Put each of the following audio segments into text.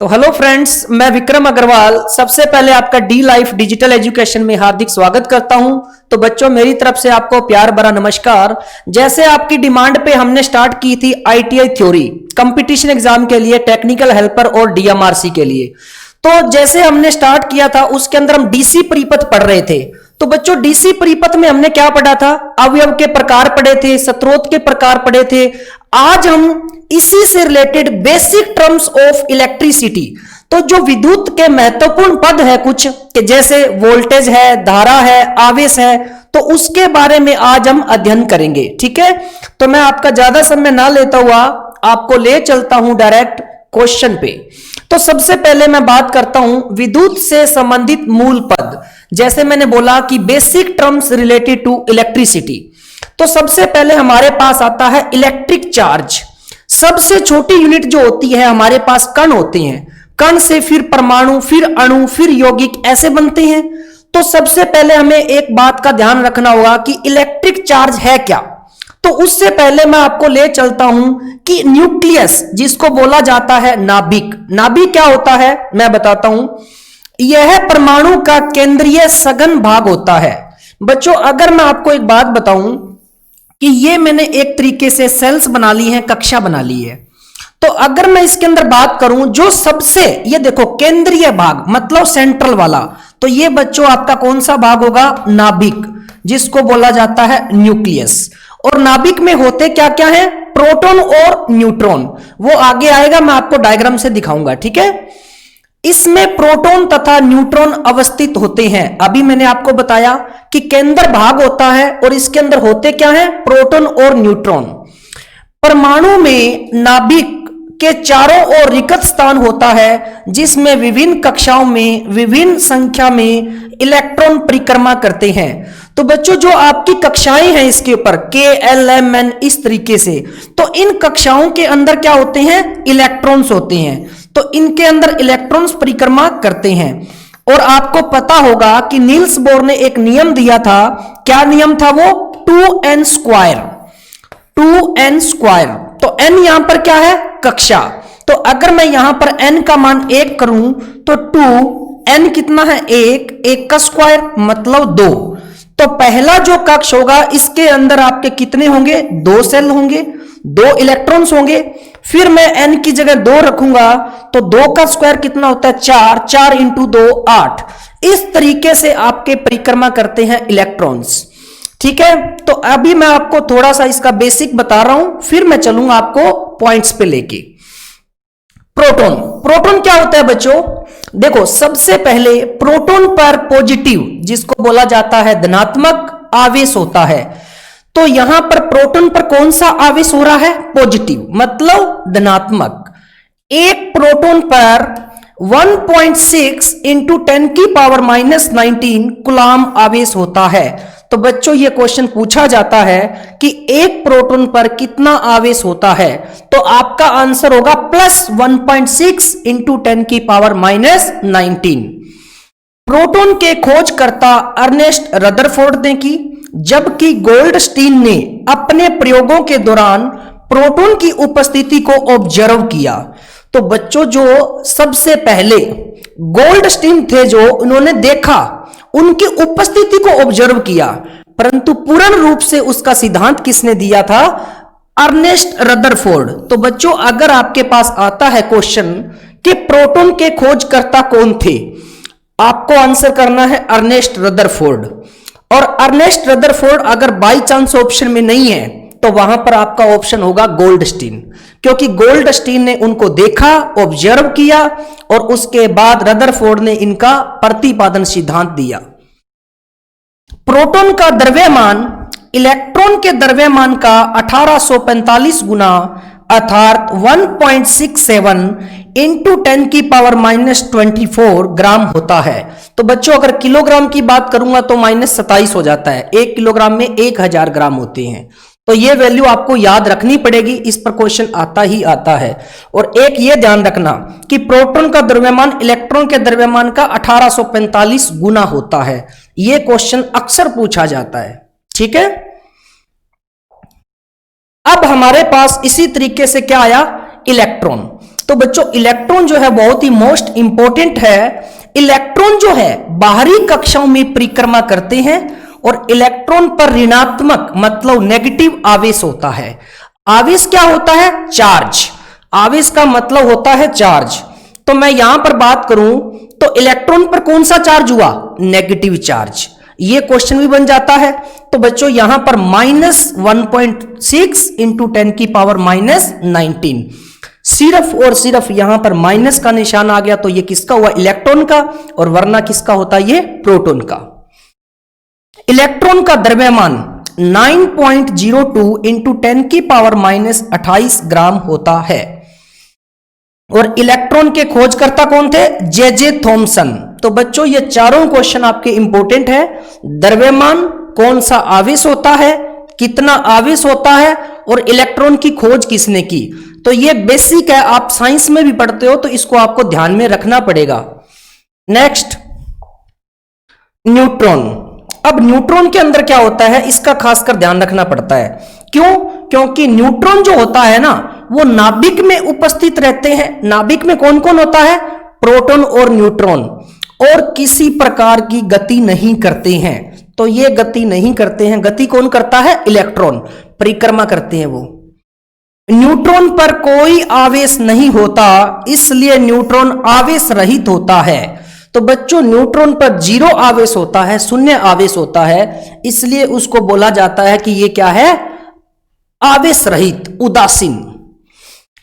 तो hello friends, मैं विक्रम अग्रवाल सबसे पहले आपका डी लाइफ डिजिटल एजुकेशन में हार्दिक स्वागत करता हूं। तो बच्चों, मेरी तरफ से आपको प्यार भरा नमस्कार। जैसे आपकी डिमांड पे हमने स्टार्ट की थी आईटीआई थ्योरी कंपटीशन एग्जाम के लिए, टेक्निकल हेल्पर और डीएमआरसी के लिए। तो जैसे हमने स्टार्ट किया था उसके अंदर हम डीसी परिपथ पढ़ रहे थे। तो बच्चों, डीसी परिपथ में हमने क्या पढ़ा था? अवयव के प्रकार पढ़े थे, स्रोत के प्रकार पढ़े थे। आज हम इसी से related basic terms of electricity, तो जो विद्युत के महत्वपूर्ण पद है कुछ कि जैसे वोल्टेज है, धारा है, आवेश है, तो उसके बारे में आज हम अध्ययन करेंगे। ठीक है, तो मैं आपका ज्यादा समय ना लेता हुआ आपको ले चलता हूं डायरेक्ट क्वेश्चन पे। तो सबसे पहले मैं बात करता हूं विद्युत से संबंधित मूल पद। जैसे मैंने बोला कि basic terms related to electricity, तो सबसे पहले हमारे पास आता है इलेक्ट्रिक चार्ज। सबसे छोटी यूनिट जो होती है हमारे पास कण होते हैं। कण से फिर परमाणु, फिर अणु, फिर यौगिक, ऐसे बनते हैं। तो सबसे पहले हमें एक बात का ध्यान रखना होगा कि इलेक्ट्रिक चार्ज है क्या। तो उससे पहले मैं आपको ले चलता हूं कि न्यूक्लियस, जिसको बोला जाता है नाभिक। नाभिक क्या होता है मैं बताता हूं। यह परमाणु का केंद्रीय सघन भाग होता है। बच्चों, अगर मैं आपको एक बात बताऊं कि ये मैंने एक तरीके से सेल्स बना ली है, कक्षा बना ली है। तो अगर मैं इसके अंदर बात करूं जो सबसे, ये देखो केंद्रीय भाग मतलब सेंट्रल वाला, तो ये बच्चों आपका कौन सा भाग होगा? नाभिक, जिसको बोला जाता है न्यूक्लियस। और नाभिक में होते क्या क्या है? प्रोटॉन और न्यूट्रॉन। वो आगे आएगा, मैं आपको डायग्राम से दिखाऊंगा। ठीक है, इसमें प्रोटॉन तथा न्यूट्रॉन अवस्थित होते हैं। अभी मैंने आपको बताया कि केंद्र भाग होता है और इसके अंदर होते क्या है? प्रोटॉन और न्यूट्रॉन। परमाणु में नाभिक के चारों ओर रिक्त स्थान होता है, जिसमें विभिन्न कक्षाओं में विभिन्न संख्या में इलेक्ट्रॉन परिक्रमा करते हैं। तो बच्चों, जो आपकी कक्षाएं हैं इसके ऊपर के एल एम एन, इस तरीके से, तो इन कक्षाओं के अंदर क्या होते हैं? इलेक्ट्रॉन्स होते हैं। तो इनके अंदर इलेक्ट्रॉन्स परिक्रमा करते हैं। और आपको पता होगा कि नील्स बोर ने एक नियम दिया था। क्या नियम था वो? 2n square. 2n स्क्वायर, तो n यहां पर क्या है? कक्षा। तो अगर मैं यहां पर n का मान 1 करूं तो 2n कितना है? 1 का स्क्वायर मतलब 2। तो पहला जो कक्ष होगा इसके अंदर आपके कितने होंगे? 2 सेल होंगे, 2 इलेक्ट्रॉन्स होंगे। फिर मैं n की जगह 2 रखूंगा तो 2 का स्क्वायर कितना होता है? 4, 4 इंटू 2 8। इस तरीके से आपके परिक्रमा करते हैं इलेक्ट्रॉन्स। ठीक है, तो अभी मैं आपको थोड़ा सा इसका बेसिक बता रहा हूं, फिर मैं चलूंगा आपको पॉइंट्स पे लेके। प्रोटॉन, प्रोटॉन क्या होता है बच्चों? देखो, सबसे पहले प्रोटॉन पर पॉजिटिव, जिसको बोला जाता है धनात्मक आवेश होता है। तो यहां पर प्रोटॉन पर कौन सा आवेश हो रहा है? पॉजिटिव मतलब धनात्मक। एक प्रोटॉन पर 1.6 इंटू 10 की पावर -19 कूलम्ब आवेश होता है। तो बच्चों, ये क्वेश्चन पूछा जाता है कि एक प्रोटॉन पर कितना आवेश होता है, तो आपका आंसर होगा +1.6 इंटू 10 की पावर -19। प्रोटॉन के खोजकर्ता अर्नेस्ट रदरफोर्ड ने की, जबकि गोल्डस्टीन ने अपने प्रयोगों के दौरान प्रोटॉन की उपस्थिति को ऑब्जर्व किया। तो बच्चों, जो सबसे पहले गोल्डस्टीन थे, जो उन्होंने देखा, उनकी उपस्थिति को ऑब्जर्व किया, परंतु पूर्ण रूप से उसका सिद्धांत किसने दिया था? Ernest Rutherford. तो बच्चों, अगर आपके पास आता है क्वेश्चन कि प्रोटॉन के खोजकर्ता कौन थे, आपको आंसर करना है अर्नेस्ट रदरफोर्ड। और अर्नेस्ट रदरफोर्ड अगर बाई चांस ऑप्शन में नहीं है तो वहां पर आपका ऑप्शन होगा गोल्डस्टीन, क्योंकि गोल्डस्टीन ने उनको देखा, ऑब्जर्व किया और उसके बाद रदरफोर्ड ने इनका प्रतिपादन सिद्धांत दिया। प्रोटॉन का द्रव्यमान इलेक्ट्रॉन के द्रव्यमान का 1845 गुना अर्थात 1.67 इंटू 10 की पावर -24 ग्राम होता है। तो बच्चों, अगर किलोग्राम की बात करूंगा तो -27 हो जाता है। 1 किलोग्राम में 1000 ग्राम होते हैं। तो ये वैल्यू आपको याद रखनी पड़ेगी, इस पर क्वेश्चन आता ही आता है। और एक ये ध्यान रखना कि प्रोटॉन का द्रव्यमान इलेक्ट्रॉन के द्रव्यमान का 1845 गुना होता है। ये क्वेश्चन अक्सर पूछा जाता है। ठीक है, अब हमारे पास इसी तरीके से क्या आया? इलेक्ट्रॉन। तो बच्चों इलेक्ट्रॉन जो है बहुत ही मोस्ट इंपॉर्टेंट है। इलेक्ट्रॉन जो है बाहरी कक्षाओं में परिक्रमा करते हैं और इलेक्ट्रॉन पर ऋणात्मक मतलब नेगेटिव आवेश होता है। आवेश क्या होता है? चार्ज। आवेश का मतलब होता है चार्ज। तो मैं यहां पर बात करूं तो इलेक्ट्रॉन पर कौन सा चार्ज हुआ? Negative charge. ये क्वेश्चन भी बन जाता है। तो बच्चों यहां पर -1.6 इंटू 10 की पावर -19, सिर्फ और सिर्फ यहां पर माइनस का निशान आ गया तो ये किसका हुआ? इलेक्ट्रॉन का। और वरना किसका होता है? ये प्रोटॉन का। इलेक्ट्रॉन का द्रव्यमान 9.02 इंटू 10 की पावर -28 ग्राम होता है। और इलेक्ट्रॉन के खोजकर्ता कौन थे? J Thomson. तो बच्चों ये चारों क्वेश्चन आपके इंपॉर्टेंट है। द्रव्यमान, कौन सा आवेश होता है, कितना आवेश होता है, और इलेक्ट्रॉन की खोज किसने की। तो ये बेसिक है, आप साइंस में भी पढ़ते हो तो इसको आपको ध्यान में रखना पड़ेगा। Next, neutron. अब न्यूट्रॉन के अंदर क्या होता है इसका खासकर ध्यान रखना पड़ता है। क्यों? क्योंकि न्यूट्रॉन जो होता है ना वो नाभिक में उपस्थित रहते हैं। नाभिक में कौन कौन होता है? प्रोटॉन और न्यूट्रॉन। और किसी प्रकार की गति नहीं करते हैं। तो ये गति नहीं करते हैं। गति कौन करता है? इलेक्ट्रॉन। परिक्रमा करते हैं वो। न्यूट्रॉन पर कोई आवेश नहीं होता, इसलिए न्यूट्रॉन आवेश रहित होता है। तो बच्चों न्यूट्रॉन पर जीरो आवेश होता है, शून्य आवेश होता है, इसलिए उसको बोला जाता है कि ये क्या है? आवेश रहित, उदासीन।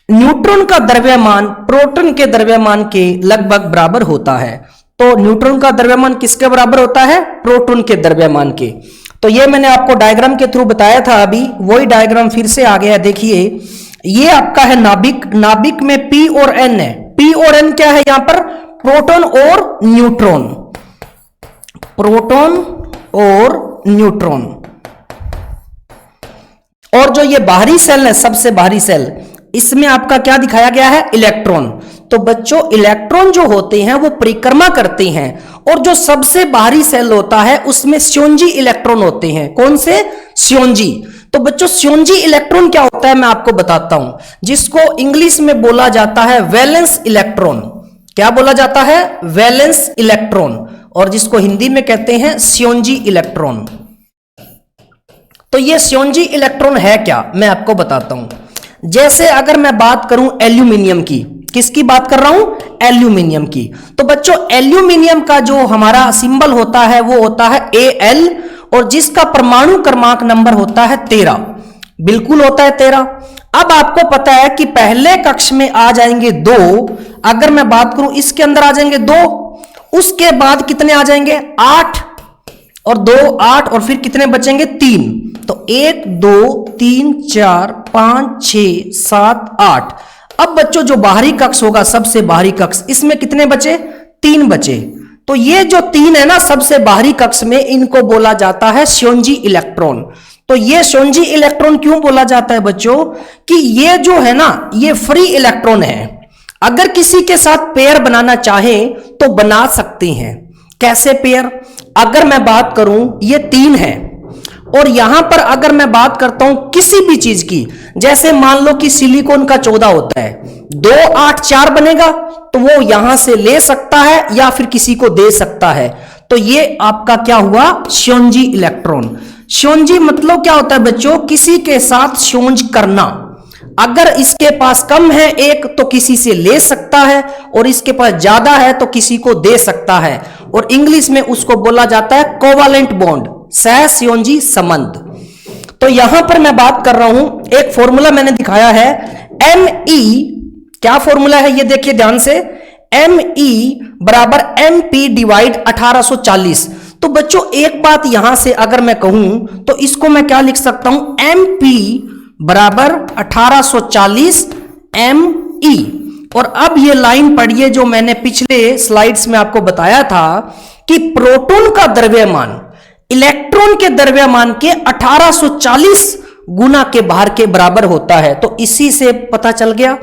न्यूट्रॉन का द्रव्यमान प्रोटॉन के द्रव्यमान के लगभग बराबर होता है। तो न्यूट्रॉन का द्रव्यमान किसके बराबर होता है? प्रोटॉन के द्रव्यमान के। तो ये मैंने आपको डायग्राम के थ्रू बताया था, अभी वही डायग्राम फिर से आ गया। देखिए ये आपका है नाभिक। नाभिक में P और N है। P और N क्या है यहां पर? प्रोटॉन और न्यूट्रॉन। प्रोटॉन और न्यूट्रॉन। और जो ये बाहरी सेल है, सबसे बाहरी सेल, इसमें आपका क्या दिखाया गया है? इलेक्ट्रॉन। तो बच्चों इलेक्ट्रॉन जो होते हैं वो परिक्रमा करते हैं। और जो सबसे बाहरी सेल होता है उसमें श्योनजी इलेक्ट्रॉन होते हैं। कौन से? श्योनजी। तो बच्चों श्योनजी इलेक्ट्रॉन क्या होता है मैं आपको बताता हूं, जिसको इंग्लिश में बोला जाता है वैलेंस इलेक्ट्रॉन। क्या बोला जाता है? Valence electron. और जिसको हिंदी में कहते हैं श्योनजी इलेक्ट्रॉन। तो ये श्योनजी इलेक्ट्रॉन है क्या, मैं आपको बताता हूं। जैसे अगर मैं बात करूं एल्यूमिनियम की, किसकी बात कर रहा हूं? एल्यूमिनियम की। तो बच्चों एल्यूमिनियम का जो हमारा सिंबल होता है वो होता है Al, और जिसका परमाणु क्रमांक नंबर होता है 13। बिल्कुल होता है 13। अब आपको पता है कि पहले कक्ष में आ जाएंगे 2। अगर मैं बात करूं इसके अंदर आ जाएंगे 2, उसके बाद कितने आ जाएंगे? 8 और 2 8, और फिर कितने बचेंगे? 3। तो 1 2 3 4 5 6 7 8। अब बच्चों जो बाहरी कक्ष होगा, सबसे बाहरी कक्ष, इसमें कितने बचे? 3 बचे। तो ये जो 3 है ना सबसे बाहरी कक्ष में, इनको बोला जाता है श्योनजी इलेक्ट्रॉन। तो ये श्योनजी इलेक्ट्रॉन क्यों बोला जाता है बच्चों? कि ये जो है ना ये फ्री इलेक्ट्रॉन है। अगर किसी के साथ पेयर बनाना चाहे तो बना सकते हैं। कैसे पेयर? अगर मैं बात करूं ये 3 है, और यहां पर अगर मैं बात करता हूं किसी भी चीज की, जैसे मान लो कि सिलिकॉन का 14 होता है, 2 8 4 बनेगा, तो वो यहां से ले सकता है या फिर किसी को दे सकता है। तो ये आपका क्या हुआ? श्योनजी इलेक्ट्रॉन। श्योनजी मतलब क्या होता है बच्चों? किसी के साथ श्योंज करना। अगर इसके पास कम है एक तो किसी से ले सकता है, और इसके पास ज्यादा है तो किसी को दे सकता है। और इंग्लिश में उसको बोला जाता है कोवालेंट बॉन्ड, सहसंयोजी संबंध। तो यहां पर मैं बात कर रहा हूं, एक फॉर्मूला मैंने दिखाया है Me। क्या फॉर्मूला है ये देखिए ध्यान से। Me बराबर MP डिवाइड 1840। तो बच्चों एक बात यहां से अगर मैं कहूं तो इसको मैं क्या लिख सकता हूं? MP बराबर 1840 Me। और अब ये लाइन पढ़िए जो मैंने पिछले स्लाइड्स में आपको बताया था कि प्रोटॉन का द्रव्यमान इलेक्ट्रॉन के द्रव्यमान के 1840 गुना के भार के बराबर होता है। तो इसी से पता चल गया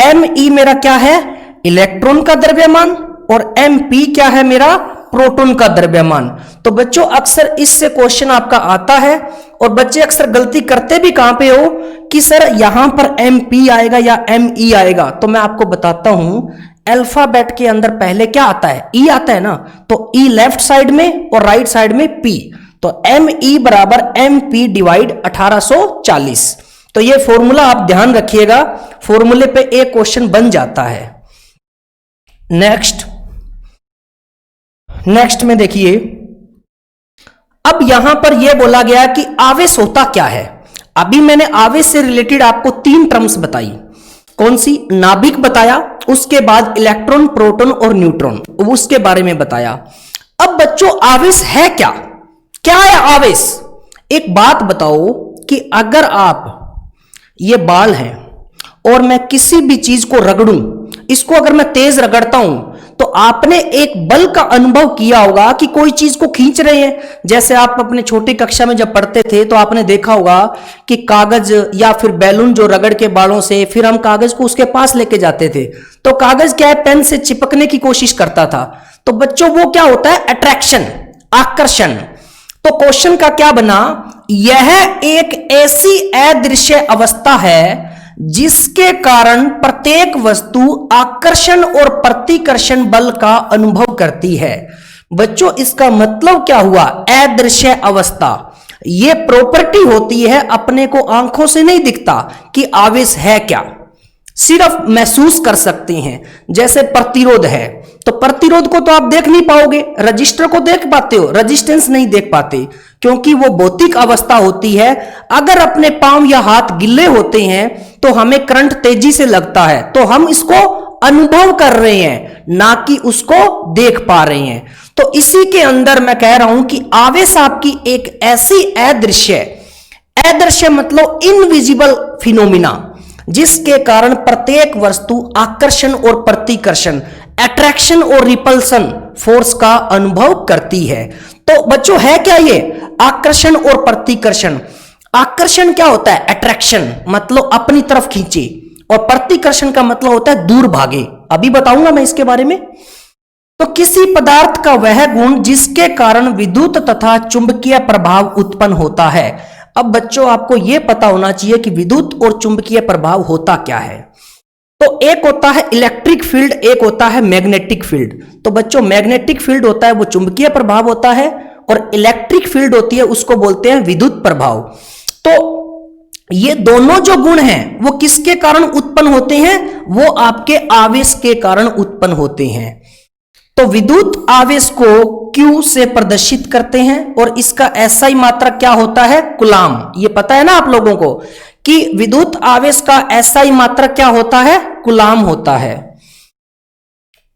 Me मेरा क्या है? इलेक्ट्रॉन का द्रव्यमान, और MP क्या है? मेरा प्रोटॉन का द्रव्यमान। तो बच्चों अक्सर इससे क्वेश्चन आपका आता है और बच्चे अक्सर गलती करते भी कहां पे हो कि सर यहां पर mp आएगा या me आएगा। तो मैं आपको बताता हूं, अल्फाबेट के अंदर पहले क्या आता है, ई आता है ना, तो ई लेफ्ट साइड में और राइट साइड में पी, तो me बराबर mp डिवाइड 1840। तो ये फॉर्मूला आप ध्यान रखिएगा, फॉर्मूले पे एक क्वेश्चन बन जाता है। नेक्स्ट में देखिए, अब यहां पर यह बोला गया कि आवेश होता क्या है। अभी मैंने आवेश से रिलेटेड आपको 3 टर्म्स बताई, कौन सी, नाभिक बताया, उसके बाद इलेक्ट्रॉन, प्रोटॉन और न्यूट्रॉन, उसके बारे में बताया। अब बच्चों आवेश है क्या, क्या है आवेश। एक बात बताओ कि अगर आप, ये बाल है और मैं किसी भी चीज को रगड़ूं, इसको अगर मैं तेज रगड़ता हूं तो आपने एक बल का अनुभव किया होगा कि कोई चीज को खींच रहे हैं। जैसे आप अपने छोटी कक्षा में जब पढ़ते थे तो आपने देखा होगा कि कागज या फिर बैलून जो रगड़ के बालों से, फिर हम कागज को उसके पास लेके जाते थे, तो कागज क्या है, पेन से चिपकने की कोशिश करता था। तो बच्चों वो क्या होता है, अट्रैक्शन, आकर्षण। तो क्वेश्चन का क्या बना, यह एक ऐसी अदृश्य अवस्था है जिसके कारण प्रत्येक वस्तु आकर्षण और प्रतिकर्षण बल का अनुभव करती है। बच्चों इसका मतलब क्या हुआ, अदृश्य अवस्था, यह प्रॉपर्टी होती है, अपने को आंखों से नहीं दिखता कि आवेश है क्या, सिर्फ महसूस कर सकते हैं। जैसे प्रतिरोध है, तो प्रतिरोध को तो आप देख नहीं पाओगे, रजिस्टर को देख पाते हो, रेजिस्टेंस नहीं देख पाते, क्योंकि वो भौतिक अवस्था होती है। अगर अपने पांव या हाथ गिल्ले होते हैं तो हमें करंट तेजी से लगता है, तो हम इसको अनुभव कर रहे हैं, ना कि उसको देख पा रहे हैं। तो इसी के अंदर मैं कह रहा हूं कि आवेश आपकी एक ऐसी अदृश्य मतलब इनविजिबल फिनोमिना, जिसके कारण प्रत्येक वस्तु आकर्षण और प्रतिकर्षण, अट्रैक्शन और रिपल्सन फोर्स का अनुभव करती है। तो बच्चों है क्या ये, आकर्षण और प्रतिकर्षण। आकर्षण क्या होता है, अट्रैक्शन मतलब अपनी तरफ खींचे, और प्रतिकर्षण का मतलब होता है दूर भागे। अभी बताऊंगा मैं इसके बारे में। तो किसी पदार्थ का वह गुण जिसके कारण विद्युत तथा चुंबकीय प्रभाव उत्पन्न होता है। अब बच्चों आपको यह पता होना चाहिए कि विद्युत और चुंबकीय प्रभाव होता क्या है। तो एक होता है इलेक्ट्रिक फील्ड, एक होता है मैग्नेटिक फील्ड। तो बच्चों मैग्नेटिक फील्ड होता है वो चुंबकीय प्रभाव होता है, और इलेक्ट्रिक फील्ड होती है उसको बोलते हैं विद्युत प्रभाव। तो ये दोनों जो गुण हैं वो किसके कारण उत्पन्न होते हैं, वो आपके आवेश के कारण उत्पन्न होते हैं। तो विद्युत आवेश को Q से प्रदर्शित करते हैं, और इसका SI मात्रक क्या होता है, कूलाम। ये पता है ना आप लोगों को कि विद्युत आवेश का SI मात्रक क्या होता है, कूलाम होता है।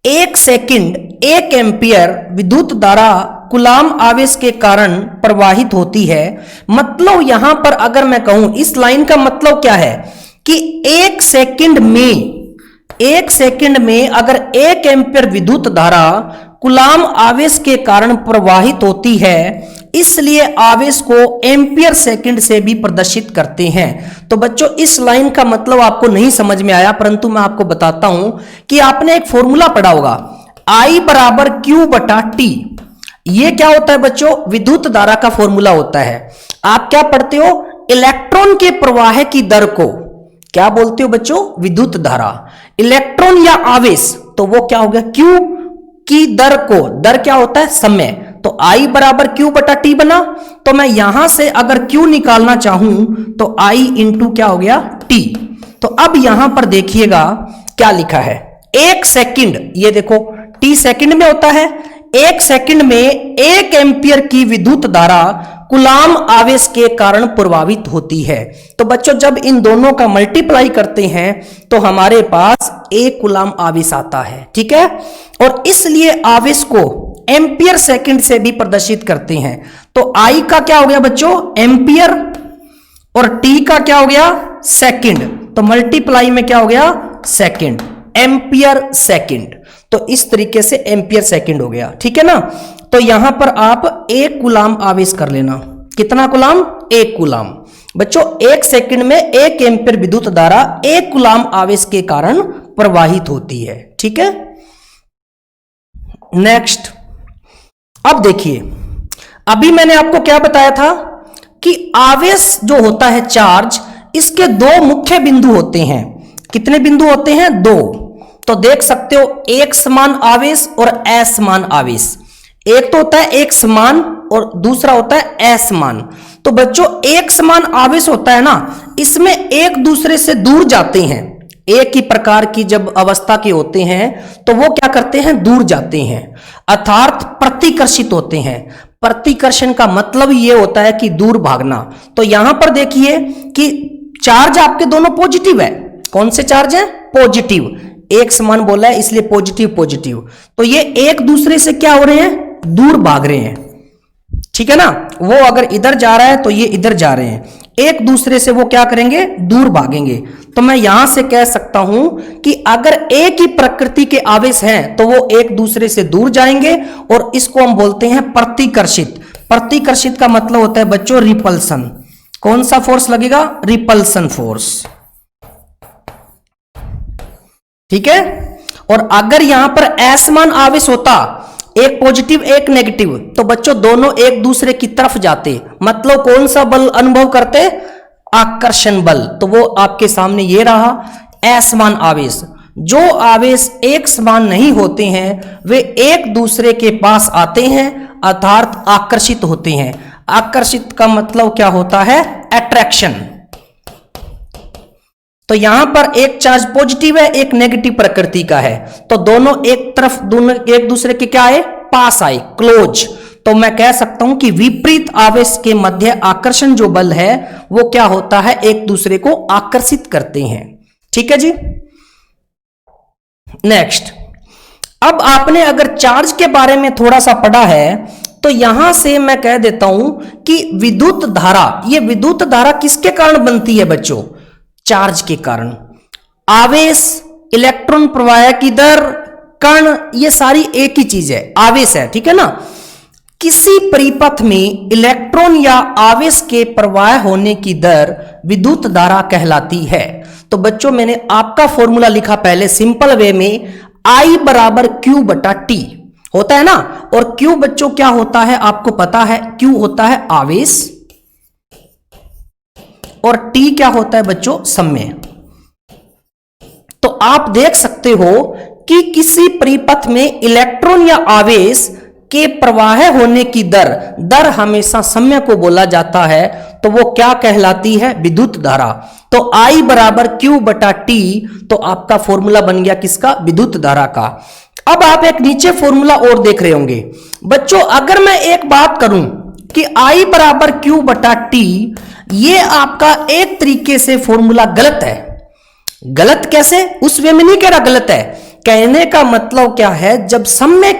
1 सेकंड 1 एम्पियर विद्युत धारा कूलाम आवेश के कारण प्रवाहित होती है। मतलब यहां पर अगर मैं कहूं, इस लाइन का मतलब क्या है कि 1 सेकंड में अगर 1 एम्पियर विद्युत धारा कूलाम आवेश के कारण प्रवाहित होती है, इसलिए आवेश को एम्पियर सेकंड से भी प्रदर्शित करते हैं। तो बच्चों इस लाइन का मतलब आपको नहीं समझ में आया, परंतु मैं आपको बताता हूं कि आपने एक फॉर्मूला पढ़ा होगा, I बराबर Q बटा T। ये क्या होता है बच्चों, विद्युत धारा का फॉर्मूला होता है। आप क्या पढ़ते हो, इलेक्ट्रॉन के प्रवाह की दर को क्या बोलते हो बच्चों, विद्युत धारा। इलेक्ट्रॉन या आवेश, तो वो क्या हो गया, Q की दर को, दर क्या होता है, समय। तो I बराबर Q बटा T बना। तो मैं यहां से अगर Q निकालना चाहूं तो I इंटू क्या हो गया, T। तो अब यहां पर देखिएगा क्या लिखा है, 1 सेकंड, ये देखो T सेकंड में होता है, 1 सेकंड में 1 एम्पियर की विद्युत धारा कूलाम आवेश के कारण प्रभावित होती है। तो बच्चों जब इन दोनों का मल्टीप्लाई करते हैं तो हमारे पास 1 कूलाम आवेश आता है, ठीक है। और इसलिए आवेश को एम्पियर सेकंड से भी प्रदर्शित करते हैं। तो I का क्या हो गया बच्चों, एम्पियर, और T का क्या हो गया, सेकंड। तो मल्टीप्लाई में क्या हो गया, सेकंड, एम्पियर सेकंड। तो इस तरीके से एम्पियर सेकंड हो गया, ठीक है ना। तो यहां पर आप 1 कूलाम आवेश कर लेना, कितना कूलाम, 1 कूलाम। बच्चों 1 सेकंड में 1 एम्पियर विद्युत धारा 1 कूलाम आवेश के कारण प्रवाहित होती है, ठीक है। नेक्स्ट अब देखिए, अभी मैंने आपको क्या बताया था कि आवेश जो होता है चार्ज, इसके दो मुख्य बिंदु होते हैं। कितने बिंदु होते हैं? दो। तो देख सकते हो, एक समान आवेश और असमान आवेश। एक तो होता है एक समान और दूसरा होता है असमान। तो बच्चों, एक समान आवेश होता है ना, इसमें एक दूसरे से दूर जाते हैं। एक ही प्रकार की जब अवस्था के होते हैं तो वो क्या करते हैं? दूर जाते हैं, अर्थात प्रतिकर्षित होते हैं। प्रतिकर्षण का मतलब ये होता है कि दूर भागना। तो यहां पर देखिए कि चार्ज आपके दोनों पॉजिटिव है। कौन से चार्ज है? पॉजिटिव। एक समान बोला है इसलिए पॉजिटिव पॉजिटिव। तो ये एक दूसरे से क्या हो रहे हैं? दूर भाग रहे हैं। ठीक है ना? वो अगर इधर जा रहा है तो ये इधर जा रहे हैं, एक दूसरे से वो क्या करेंगे? दूर भागेंगे। तो मैं यहां से कह सकता हूं कि अगर एक ही प्रकृति के आवेश हैं तो वो एक दूसरे से दूर जाएंगे, और इसको हम बोलते हैं प्रतिकर्षित। प्रतिकर्षित का मतलब होता है बच्चों रिपल्सन। कौन सा फोर्स लगेगा? Repulsion force. ठीक है? और अगर यहां पर असमान आवेश होता, एक पॉजिटिव एक नेगेटिव, तो बच्चों दोनों एक दूसरे की तरफ जाते, मतलब कौन सा बल अनुभव करते? आकर्षण बल। तो वो आपके सामने ये रहा असमान आवेश। जो आवेश एक समान नहीं होते हैं वे एक दूसरे के पास आते हैं, अर्थात आकर्षित होते हैं। आकर्षित का मतलब क्या होता है? अट्रैक्शन। तो यहां पर एक चार्ज पॉजिटिव है, एक नेगेटिव प्रकृति का है, तो दोनों एक तरफ, दोनों एक दूसरे के क्या आए? पास आए, क्लोज। तो मैं कह सकता हूं कि विपरीत आवेश के मध्य आकर्षण जो बल है वो क्या होता है? एक दूसरे को आकर्षित करते हैं। ठीक है जी? नेक्स्ट, अब आपने अगर चार्ज के बारे में थोड़ा सा पढ़ा है तो यहां से मैं कह देता हूं कि विद्युत धारा, ये विद्युत धारा किसके कारण बनती है बच्चों? चार्ज के कारण। आवेश, इलेक्ट्रॉन प्रवाह की दर, कण, ये सारी एक ही चीज है, आवेश है। ठीक है ना? किसी परिपथ में इलेक्ट्रॉन या आवेश के प्रवाह होने की दर विद्युत धारा कहलाती है। तो बच्चों, मैंने आपका फॉर्मूला लिखा पहले सिंपल वे में, I बराबर Q बटा T होता है ना। और Q बच्चों क्या होता है? आपको पता है, Q होता है आवेश, और T क्या होता है बच्चों? समय। तो आप देख सकते हो कि किसी परिपथ में इलेक्ट्रॉन या आवेश के प्रवाह होने की दर हमेशा समय को बोला जाता है, तो वो क्या कहलाती है? विद्युत धारा। तो I बराबर Q बटा T, तो आपका फॉर्मूला बन गया किसका? विद्युत धारा का। अब आप एक नीचे फॉर्मूला और देख रहे होंगे बच्चों। अगर मैं एक बात करूं कि I बराबर Q बटा T, ये आपका एक तरीके से फॉर्मूला गलत है। गलत कैसे? उस वे में नहीं कह रहा गलत है, कहने का मतलब क्या है? जब समय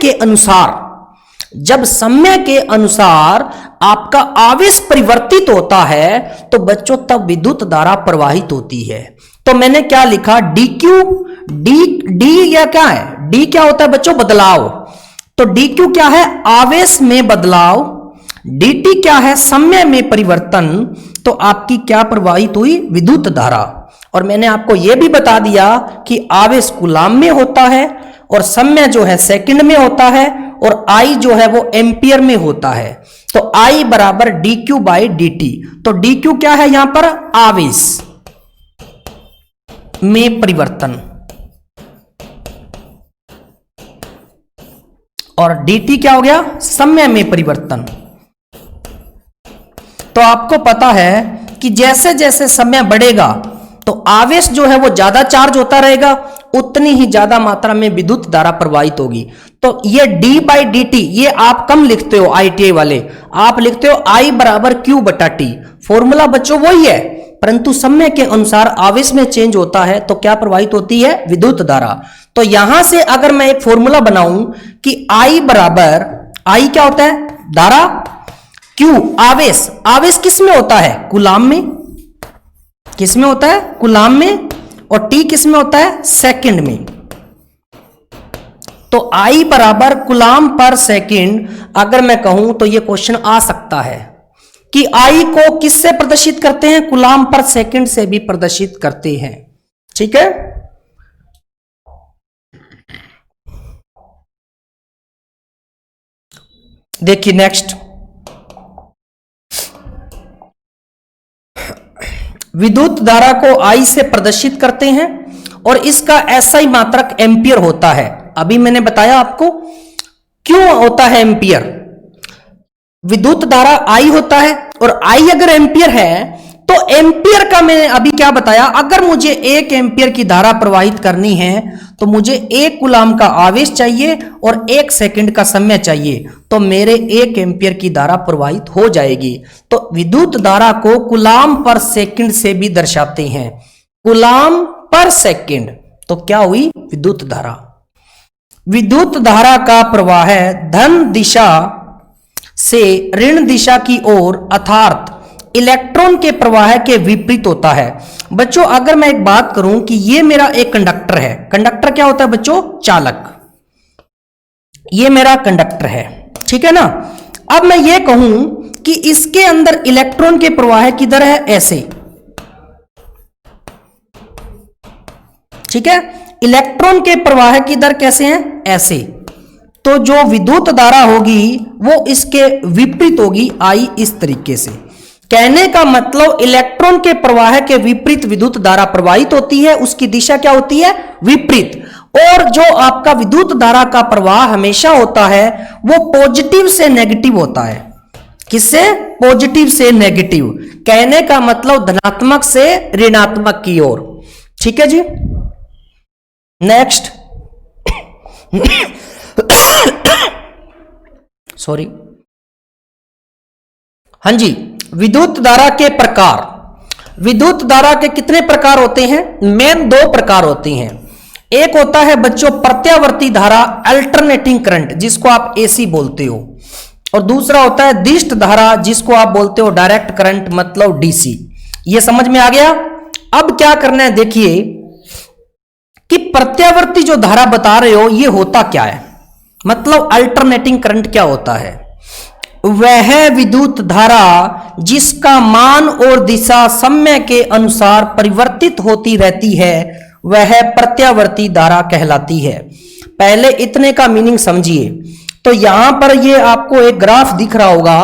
के अनुसार आपका आवेश परिवर्तित होता है तो बच्चों तब विद्युत धारा प्रवाहित होती है। तो मैंने क्या लिखा? dq, डी या क्या है? डी क्या होता है बच्चों? बदलाव। तो dq क्या है? आवेश में बदलाव। dt क्या है? समय में परिवर्तन। तो आपकी क्या प्रवाहित हुई? विद्युत धारा। और मैंने आपको यह भी बता दिया कि आवेश कूलाम में होता है और समय जो है सेकंड में होता है, और I जो है वो एम्पियर में होता है। तो I बराबर dq बाई dt। तो dq क्या है? यहां पर आवेश में परिवर्तन, और dt क्या हो गया? समय में परिवर्तन। तो आपको पता है कि जैसे जैसे समय बढ़ेगा तो आवेश जो है वो ज्यादा चार्ज होता रहेगा, उतनी ही ज्यादा मात्रा में विद्युत धारा प्रवाहित होगी। तो ये d बाई डी टी, ये आप कम लिखते हो ITI वाले, आप लिखते हो I बराबर Q बटा T। फॉर्मूला बच्चों वही है, परंतु समय के अनुसार आवेश में चेंज होता है तो क्या प्रवाहित होती है? विद्युत धारा। तो यहां से अगर मैं एक फॉर्मूला बनाऊं कि I बराबर, I क्या होता है? धारा, Q आवेश। आवेश किस में होता है? कूलाम में। किस में होता है? कूलाम में। और T किस में होता है? सेकंड में। तो I बराबर कूलाम पर सेकंड अगर मैं कहूं तो यह क्वेश्चन आ सकता है कि I को किससे प्रदर्शित करते हैं? कूलाम पर सेकंड से भी प्रदर्शित करते हैं। ठीक है? देखिए नेक्स्ट, विद्युत धारा को I से प्रदर्शित करते हैं और इसका SI मात्रक एम्पियर होता है। अभी मैंने बताया आपको क्यों होता है एम्पियर। विद्युत धारा I होता है और I अगर एम्पियर है तो एम्पियर का मैंने अभी क्या बताया, अगर मुझे 1 एम्पियर की धारा प्रवाहित करनी है तो मुझे 1 कूलाम का आवेश चाहिए और 1 सेकंड का समय चाहिए, तो मेरे 1 एम्पियर की धारा प्रवाहित हो जाएगी। तो विद्युत धारा को कूलाम पर सेकंड से भी दर्शाते हैं, कूलाम पर सेकंड। तो क्या हुई विद्युत धारा। विद्युत धारा का प्रवाह धन दिशा से ऋण दिशा की ओर अर्थात इलेक्ट्रॉन के प्रवाह के विपरीत होता है। बच्चों अगर मैं एक बात करूं कि ये मेरा एक कंडक्टर है, कंडक्टर क्या होता है बच्चों, चालक, ये मेरा कंडक्टर है, ठीक है ना। अब मैं ये कहूं कि इसके अंदर इलेक्ट्रॉन के प्रवाह की दर है ऐसे, ठीक है, इलेक्ट्रॉन के प्रवाह की दर कैसे है, ऐसे। तो जो विद्युत धारा होगी वो इसके विपरीत होगी, आई इस तरीके से। कहने का मतलब इलेक्ट्रॉन के प्रवाह के विपरीत विद्युत धारा प्रवाहित होती है, उसकी दिशा क्या होती है, विपरीत। और जो आपका विद्युत धारा का प्रवाह हमेशा होता है वो पॉजिटिव से नेगेटिव होता है। किससे, पॉजिटिव से नेगेटिव। कहने का मतलब धनात्मक से ऋणात्मक की ओर, ठीक है जी। नेक्स्ट सॉरी, हाँ जी, विद्युत धारा के प्रकार। विद्युत धारा के कितने प्रकार होते हैं, मेन 2 प्रकार होती हैं। एक होता है बच्चों प्रत्यावर्ती धारा, अल्टरनेटिंग करंट, जिसको आप एसी बोलते हो, और दूसरा होता है दिष्ट धारा, जिसको आप बोलते हो डायरेक्ट करंट, मतलब डीसी। ये समझ में आ गया। अब क्या करना है, देखिए कि प्रत्यावर्ती जो धारा बता रहे हो ये होता क्या है, मतलब अल्टरनेटिंग करंट क्या होता है। वह विद्युत धारा जिसका मान और दिशा समय के अनुसार परिवर्तित होती रहती है वह प्रत्यावर्ती धारा कहलाती है। पहले इतने का मीनिंग समझिए। तो यहां पर ये आपको एक ग्राफ दिख रहा होगा,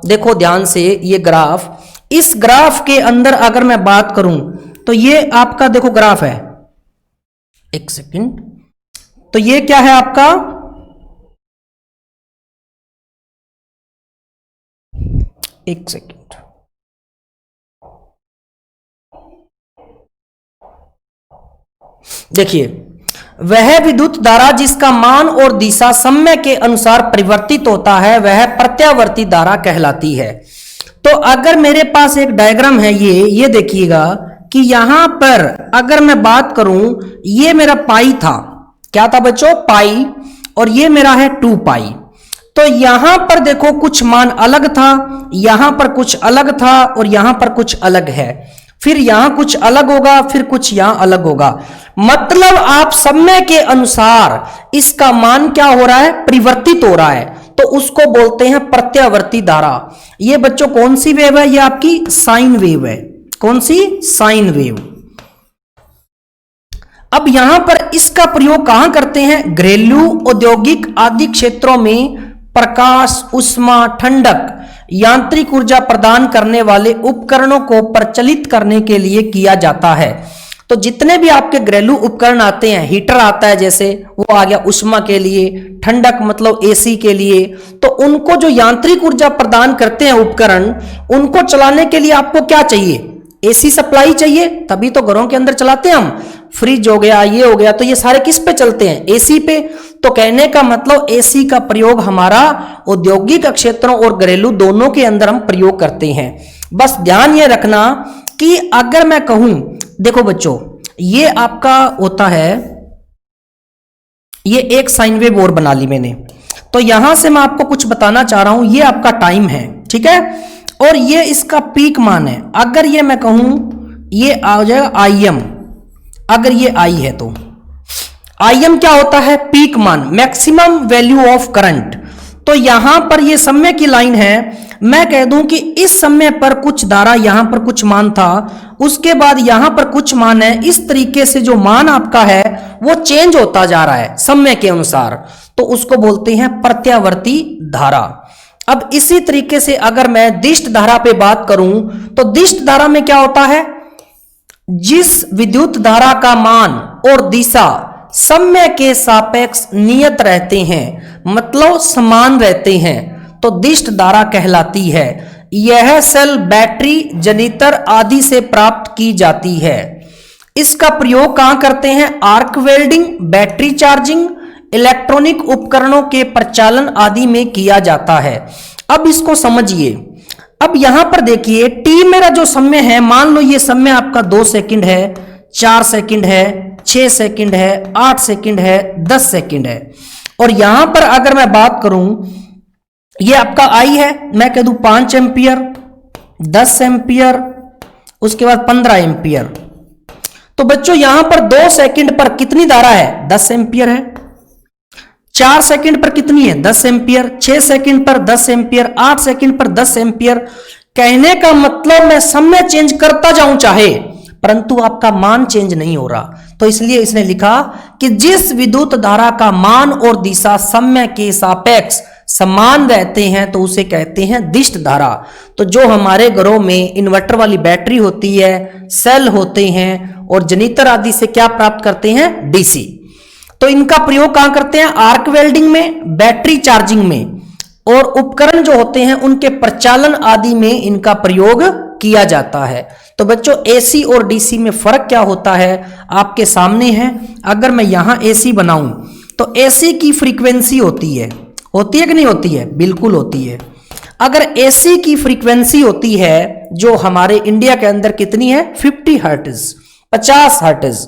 देखो ध्यान से, ये ग्राफ, इस ग्राफ के अंदर अगर मैं बात करूं तो ये आपका देखो ग्राफ है, एक सेकंड, तो ये क्या है आपका, एक सेकंड, देखिए, वह विद्युत धारा जिसका मान और दिशा समय के अनुसार परिवर्तित होता है वह प्रत्यावर्ती धारा कहलाती है। तो अगर मेरे पास एक डायग्राम है, ये देखिएगा कि यहां पर अगर मैं बात करूं, ये मेरा पाई था, क्या था बच्चों, पाई, और ये मेरा है 2 पाई। तो यहां पर देखो कुछ मान अलग था, यहां पर कुछ अलग था, और यहां पर कुछ अलग है, फिर यहां कुछ अलग होगा, फिर कुछ यहां अलग होगा। मतलब आप समय के अनुसार इसका मान क्या हो रहा है, परिवर्तित हो रहा है, तो उसको बोलते हैं प्रत्यावर्ती धारा। ये बच्चों कौन सी वेव है, ये आपकी साइन वेव है। कौन सी, साइन वेव। अब यहां पर इसका प्रयोग कहां करते हैं, घरेलू, औद्योगिक आदि क्षेत्रों में प्रकाश, उष्मा, ठंडक, यांत्रिक ऊर्जा प्रदान करने वाले उपकरणों को प्रचलित करने के लिए किया जाता है। तो जितने भी आपके घरेलू उपकरण आते हैं, हीटर आता है जैसे, वो आ गया उष्मा के लिए, ठंडक मतलब एसी के लिए, तो उनको जो यांत्रिक ऊर्जा प्रदान करते हैं उपकरण, उनको चलाने के लिए आपको क्या चाहिए, एसी सप्लाई चाहिए, तभी तो घरों के अंदर चलाते हैं हम। फ्रिज हो गया, ये हो गया, तो ये सारे किस पे चलते हैं, एसी पे। तो कहने का मतलब एसी का प्रयोग हमारा औद्योगिक क्षेत्रों और घरेलू दोनों के अंदर हम प्रयोग करते हैं। बस ध्यान ये रखना कि अगर मैं कहूं, देखो बच्चों, ये आपका होता है, ये एक साइन वेव और बना ली मैंने, तो यहां से मैं आपको कुछ बताना चाह रहा हूं। ये आपका टाइम है, ठीक है, और ये इसका पीक मान है। अगर ये मैं कहूं, ये आ जाएगा IM, अगर ये I है तो IM क्या होता है, पीक मान, मैक्सिमम वैल्यू ऑफ करंट। तो यहां पर ये समय की लाइन है, मैं कह दूं कि इस समय पर कुछ धारा, यहां पर कुछ मान था, उसके बाद यहां पर कुछ मान है, इस तरीके से जो मान आपका है वो चेंज होता जा रहा है समय के अनुसार, तो उसको बोलते हैं प्रत्यावर्ती धारा। अब इसी तरीके से अगर मैं दिष्ट धारा पे बात करूं तो दिष्ट धारा में क्या होता है, जिस विद्युत धारा का मान और दिशा समय के सापेक्ष नियत रहते हैं, मतलब समान रहते हैं, तो दिष्ट धारा कहलाती है। यह सेल बैटरी, जनरेटर आदि से प्राप्त की जाती है। इसका प्रयोग कहां करते हैं, arc welding, battery charging, electronic उपकरणों के प्रचालन आदि में किया जाता है। अब इसको समझिए। अब यहां पर देखिए टी मेरा जो समय है, मान लो ये समय आपका 2 सेकंड है, 4 सेकंड है, 6 सेकंड है, 8 सेकंड है, 10 सेकंड है। और यहां पर अगर मैं बात करूं, ये आपका आई है, मैं कह दूं 5 एम्पियर, 10 एम्पियर, उसके बाद 15 एम्पियर। तो बच्चों यहां पर 2 सेकंड पर कितनी धारा है, 10 एम्पियर है। 4 सेकंड पर कितनी है, 10 एम्पियर। 6 सेकंड पर 10 एम्पियर, 8 सेकंड पर 10 एम्पियर। कहने का मतलब मैं समय चेंज करता जाऊं चाहे, परंतु आपका मान चेंज नहीं हो रहा। तो इसलिए इसने लिखा कि जिस विद्युत धारा का मान और दिशा समय के सापेक्ष समान रहते हैं तो उसे कहते हैं दिष्ट धारा। तो जो हमारे घरों में इन्वर्टर वाली बैटरी होती है, सेल होते हैं और जनरेटर आदि से क्या प्राप्त करते हैं, डीसी। तो इनका प्रयोग कहां करते हैं, आर्क वेल्डिंग में, बैटरी चार्जिंग में, और उपकरण जो होते हैं उनके प्रचालन आदि में इनका प्रयोग किया जाता है। तो बच्चों एसी और डीसी में फर्क क्या होता है आपके सामने है। अगर मैं यहां एसी बनाऊं तो एसी की फ्रीक्वेंसी होती है कि नहीं होती है, बिल्कुल होती है। अगर एसी की फ्रीक्वेंसी होती है जो हमारे इंडिया के अंदर कितनी है, 50 हर्ट्ज, 50 हर्ट्ज,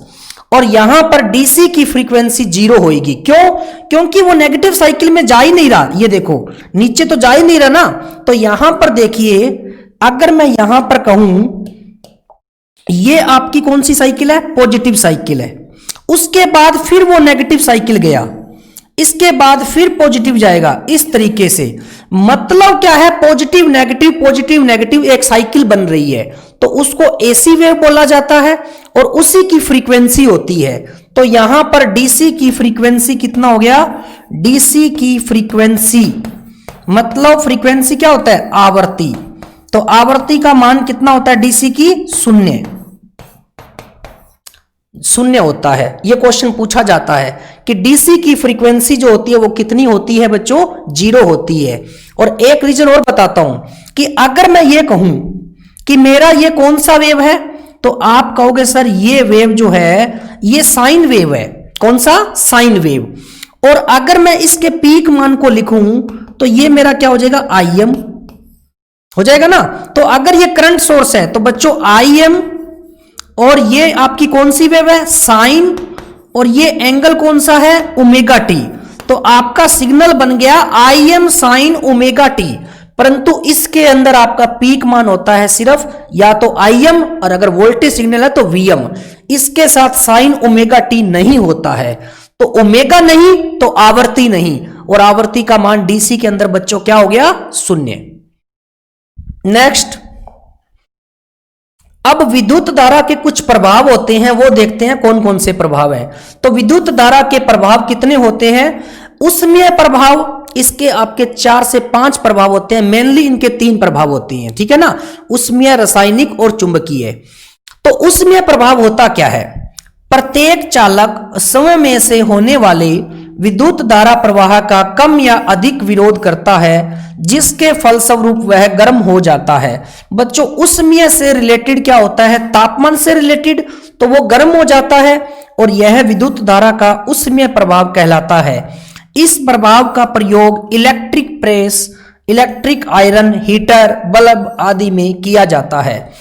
और यहां पर डीसी की फ्रीक्वेंसी 0 होगी। क्यों, क्योंकि वो नेगेटिव साइकिल में जा ही नहीं रहा। ये देखो नीचे तो जा ही नहीं रहा ना। तो यहां पर देखिए, अगर मैं यहां पर कहूं ये आपकी कौन सी साइकिल है, पॉजिटिव साइकिल है। उसके बाद फिर वो नेगेटिव साइकिल गया, इसके बाद फिर पॉजिटिव जाएगा, इस तरीके से। मतलब क्या है, पॉजिटिव नेगेटिव एक साइकिल बन रही है। तो उसको एसी वेव बोला जाता है और उसी की फ्रीक्वेंसी होती है। तो यहां पर डीसी की फ्रीक्वेंसी कितना हो गया, डीसी की फ्रीक्वेंसी मतलब फ्रीक्वेंसी क्या होता है, आवृत्ति। तो आवृत्ति का मान कितना होता है डीसी की, 0 होता है। यह क्वेश्चन पूछा जाता है कि डीसी की फ्रीक्वेंसी जो होती है वो कितनी होती है बच्चों, 0 होती है। और एक रीजन और बताता हूं कि अगर मैं ये कहूं कि मेरा ये कौन सा वेव है, तो आप कहोगे सर ये वेव जो है ये साइन वेव है। कौन सा, साइन वेव। और अगर मैं इसके पीक मान को लिखूं तो ये मेरा क्या हो जाएगा, IM हो जाएगा ना। तो अगर ये करंट सोर्स है तो बच्चों IM, और ये आपकी कौन सी वेव है, साइन, और ये एंगल कौन सा है, ओमेगा टी। तो आपका सिग्नल बन गया IM साइन ओमेगा टी। परंतु इसके अंदर आपका पीक मान होता है सिर्फ या तो IM, और अगर वोल्टेज सिग्नल है तो VM। इसके साथ साइन ओमेगा टी नहीं होता है। तो ओमेगा नहीं तो आवृत्ति नहीं, और आवृत्ति का मान डीसी के अंदर बच्चों क्या हो गया, 0। नेक्स्ट, अब विद्युत धारा के कुछ प्रभाव होते हैं, वो देखते हैं कौन कौन से प्रभाव हैं। तो विद्युत धारा के प्रभाव कितने होते हैं, उष्मीय प्रभाव, इसके आपके 4 से 5 प्रभाव होते हैं। मेनली इनके 3 प्रभाव होते हैं, ठीक है ना, उष्मीय, रासायनिक और चुंबकीय। तो उष्मीय प्रभाव होता क्या है, प्रत्येक चालक समय में से होने वाले विद्युत धारा प्रवाह का कम या अधिक विरोध करता है, जिसके फलस्वरूप वह गर्म हो जाता है। बच्चों उष्मीय से रिलेटेड क्या होता है, तापमान से रिलेटेड, तो वो गर्म हो जाता है, और यह विद्युत धारा का उष्मीय प्रभाव कहलाता है। इस प्रभाव का प्रयोग electric press, electric iron, heater, bulb आदि में किया जाता है।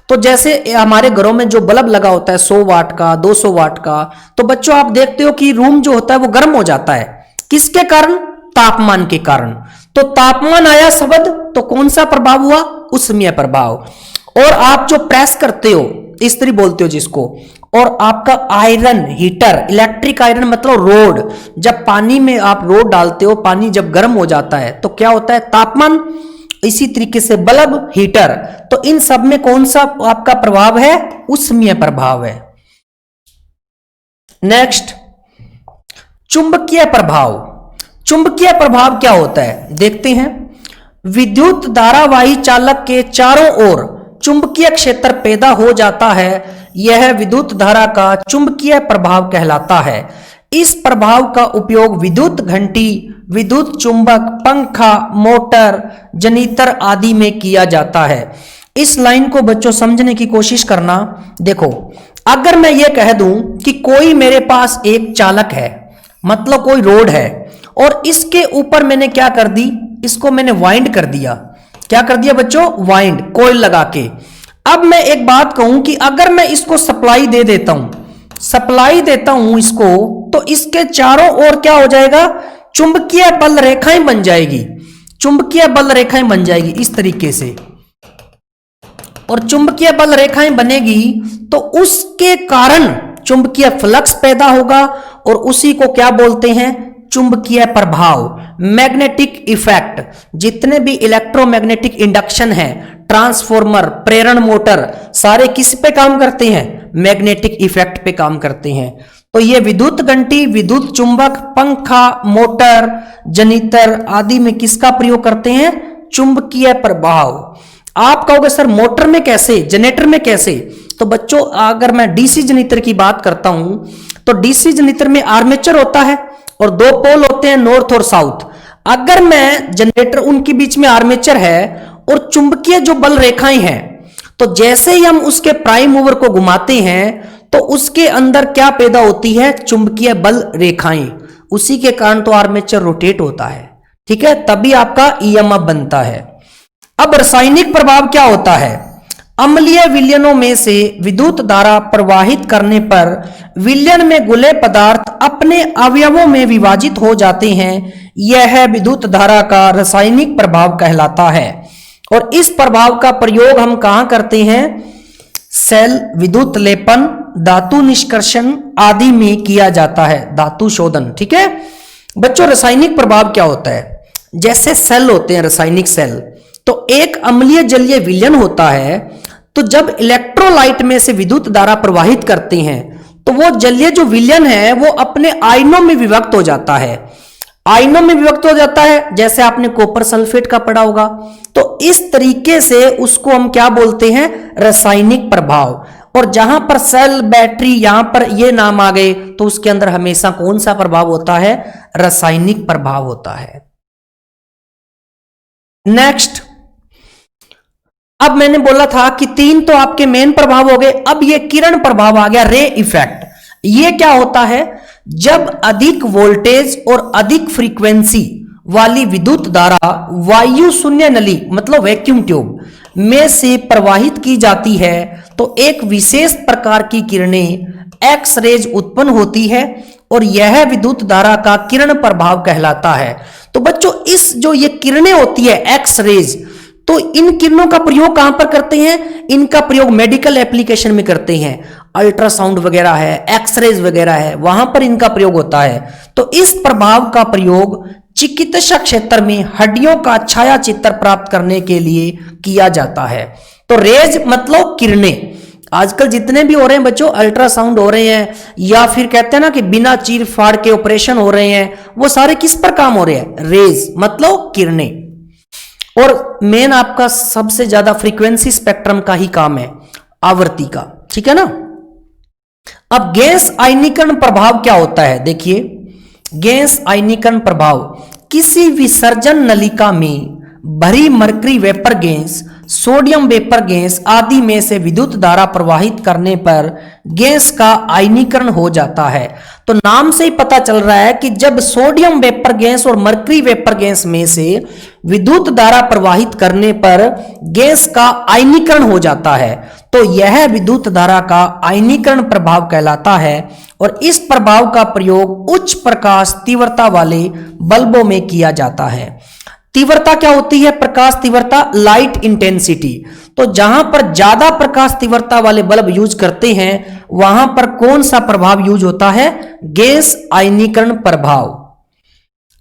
तो जैसे हमारे घरों में जो बल्ब लगा होता है 100 वाट का, 200 वाट का, तो बच्चों आप देखते हो कि रूम जो होता है वो गर्म हो जाता है। किसके कारण, तापमान के कारण। तो तापमान आया शब्द, तो कौन सा प्रभाव हुआ, उष्मीय प्रभाव। और आप जो प्रेस करते हो, इस्त्री बोलते हो जिसको, और आपका आयरन, हीटर, इलेक्ट्रिक आयरन मतलब रोड, जब पानी में आप रोड डालते हो, पानी जब गर्म हो जाता है तो क्या होता है, तापमान। इसी तरीके से बल्ब, हीटर, तो इन सब में कौन सा आपका प्रभाव है, उष्मीय प्रभाव है। नेक्स्ट, चुंबकीय प्रभाव। चुंबकीय प्रभाव क्या होता है देखते हैं। विद्युत धारावाही चालक के चारों ओर चुंबकीय क्षेत्र पैदा हो जाता है, यह विद्युत धारा का चुंबकीय प्रभाव कहलाता है। इस प्रभाव का उपयोग विद्युत घंटी, विद्युत चुंबक, पंखा, मोटर, जनरेटर आदि में किया जाता है। इस लाइन को बच्चों समझने की कोशिश करना। देखो, अगर मैं ये कह दूं कि कोई मेरे पास एक चालक है, मतलब कोई रोड है, और इसके ऊपर मैंने क्या कर दी, इसको मैंने वाइंड कर दिया। क्या कर दिया बच्चों? वाइंड, कॉइल लगा के। अब मैं एक बात कहूं कि अगर मैं इसको सप्लाई दे देता हूं, सप्लाई देता हूं इसको, तो इसके चारों ओर क्या हो जाएगा? चुंबकीय बल रेखाएं बन जाएगी, चुंबकीय बल रेखाएं बन जाएगी इस तरीके से। और चुंबकीय बल रेखाएं बनेगी तो उसके कारण चुंबकीय फ्लक्स पैदा होगा, और उसी को क्या बोलते हैं? चुंबकीय प्रभाव, मैग्नेटिक इफेक्ट। जितने भी इलेक्ट्रोमैग्नेटिक इंडक्शन है, ट्रांसफॉर्मर, प्रेरण मोटर, सारे किस पे काम करते हैं? मैग्नेटिक इफेक्ट पे काम करते हैं। तो ये विद्युत घंटी, विद्युत चुंबक, पंखा, मोटर, जनरेटर आदि में किसका प्रयोग करते हैं? चुंबकीय प्रभाव। आप कहोगे सर मोटर में कैसे, जनरेटर में कैसे? तो बच्चों, अगर मैं डीसी जनरेटर की बात करता हूं, तो डीसी जनरेटर में आर्मेचर होता है और दो पोल होते हैं, नॉर्थ और साउथ। अगर मैं जनरेटर, उनके बीच में आर्मेचर है और चुंबकीय जो बल रेखाएं हैं, तो जैसे ही हम उसके प्राइम मूवर को घुमाते हैं तो उसके अंदर क्या पैदा होती है? चुंबकीय बल रेखाएं। उसी के कारण तो आर्मेचर रोटेट होता है, ठीक है, तभी आपका ईएमएफ बनता है। अब रासायनिक प्रभाव क्या होता है? अम्लीय विलयनों में से विद्युत धारा प्रवाहित करने पर विलयन में घुले पदार्थ अपने अवयवों में विभाजित हो जाते हैं, यह विद्युत धारा का रासायनिक प्रभाव कहलाता है। और इस प्रभाव का प्रयोग हम कहां करते हैं? सेल, विद्युत लेपन, धातु निष्कर्षण आदि में किया जाता है, धातु शोधन। ठीक है बच्चों, रासायनिक प्रभाव क्या होता है? जैसे सेल होते हैं, रासायनिक सेल, तो एक अम्लीय जलीय विलयन होता है, तो जब इलेक्ट्रोलाइट में से विद्युत धारा प्रवाहित करते हैं तो वो जलीय जो विलयन है वो अपने आयनों में विभक्त हो जाता है, आयनों में विभक्त हो जाता है, जैसे आपने कॉपर सल्फेट का पढ़ा होगा। तो इस तरीके से उसको हम क्या बोलते हैं? रासायनिक प्रभाव। और जहां पर सेल, बैटरी, यहां पर ये नाम आ गए तो उसके अंदर हमेशा कौन सा प्रभाव होता है? रासायनिक प्रभाव होता है। नेक्स्ट, अब मैंने बोला था कि तीन तो आपके मेन प्रभाव हो गए, अब ये किरण प्रभाव आ गया, रे इफेक्ट। ये क्या होता है? जब अधिक वोल्टेज और अधिक फ्रीक्वेंसी वाली विद्युत धारा वायु शून्य नली, मतलब वैक्यूम ट्यूब में से प्रवाहित की जाती है तो एक विशेष प्रकार की किरणें, एक्स रेज उत्पन्न होती है, और यह विद्युत धारा का किरण प्रभाव कहलाता है। तो बच्चों, इस जो ये किरणें होती है एक्स रेज, तो इन किरणों का प्रयोग कहां पर करते हैं? इनका प्रयोग मेडिकल एप्लीकेशन में करते हैं, अल्ट्रासाउंड वगैरह है, एक्सरेज वगैरह है, वहां पर इनका प्रयोग होता है। तो इस प्रभाव का प्रयोग चिकित्सा क्षेत्र में हड्डियों का छाया चित्र प्राप्त करने के लिए किया जाता है। तो रेज मतलब किरणें। आजकल जितने भी हो रहे हैं बच्चों, अल्ट्रासाउंड हो रहे हैं, या फिर कहते हैं ना कि बिना चीर फाड़ के ऑपरेशन हो रहे हैं, वो सारे किस पर काम हो रहे हैं? रेज मतलब किरणें। और मेन आपका सबसे ज्यादा फ्रीक्वेंसी स्पेक्ट्रम का ही काम है, आवृत्ति का। ठीक है ना। अब गैस आयनीकरण प्रभाव क्या होता है? देखिए, गैस आयनीकरण प्रभाव किसी विसर्जन नलिका में भरी mercury vapour gas, sodium vapour gas आदि में से विद्युत धारा प्रवाहित करने पर गैस का आयनीकरण हो जाता है। तो नाम से ही पता चल रहा है कि जब सोडियम वेपर गैस और मरकरी वेपर गैस में से विद्युत धारा प्रवाहित करने पर गैस का आयनीकरण हो जाता है, तो यह विद्युत धारा का आयनीकरण प्रभाव कहलाता है। और इस प्रभाव का प्रयोग उच्च प्रकाश तीव्रता वाले बल्बों में किया जाता है। तीव्रता क्या होती है? प्रकाश तीव्रता, लाइट इंटेंसिटी। तो जहां पर ज्यादा प्रकाश तीव्रता वाले बल्ब यूज करते हैं वहां पर कौन सा प्रभाव यूज होता है? गैस आयनीकरण प्रभाव।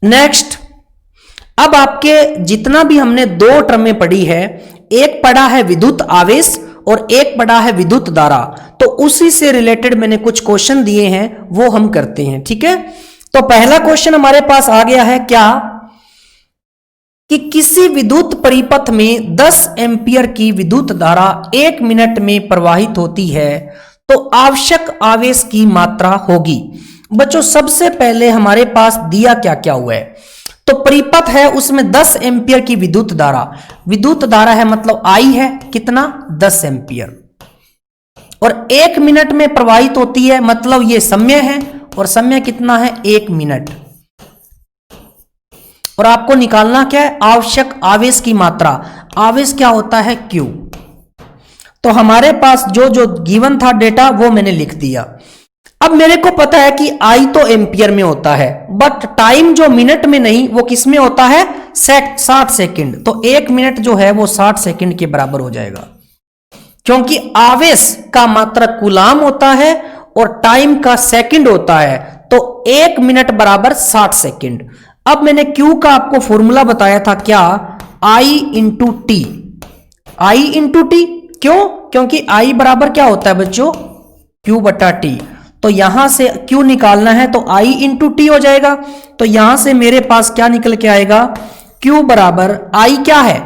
नेक्स्ट, अब आपके जितना भी हमने दो टर्में पढ़ी है, एक पढ़ा है विद्युत आवेश और एक पढ़ा है विद्युत धारा, तो उसी से रिलेटेड मैंने कुछ क्वेश्चन दिए हैं, वो हम करते हैं। ठीक है, तो पहला क्वेश्चन हमारे पास आ गया है क्या? कि किसी विद्युत परिपथ में 10 एम्पियर की विद्युत धारा 1 मिनट में प्रवाहित होती है तो आवश्यक आवेश की मात्रा होगी। बच्चों सबसे पहले हमारे पास दिया क्या क्या हुआ है, तो परिपथ है उसमें 10 एम्पियर की विद्युत धारा है मतलब आई है कितना 10 एम्पियर, और 1 मिनट में प्रवाहित होती है मतलब ये समय है, और समय कितना है 1 मिनट, और आपको निकालना क्या है आवश्यक आवेश की मात्रा। आवेश क्या होता है Q। तो हमारे पास जो जो गिवन था डेटा वो मैंने लिख दिया। अब मेरे को पता है कि I तो एम्पियर में होता है, बट टाइम जो मिनट में नहीं वो किस में होता है 60 सेकंड। तो 1 मिनट जो है वो 60 सेकंड के बराबर हो जाएगा, क्योंकि आवेश का मात्रक कूलाम होता है और टाइम का सेकंड होता है, तो 1 मिनट बराबर 60 सेकंड। अब मैंने Q का आपको फॉर्मूला बताया था क्या, I into T. I into T क्यों, क्योंकि I बराबर क्या होता है बच्चों Q बटा टी। तो यहां से Q निकालना है तो I इंटू टी हो जाएगा। तो यहां से मेरे पास क्या निकल के आएगा, Q बराबर I क्या है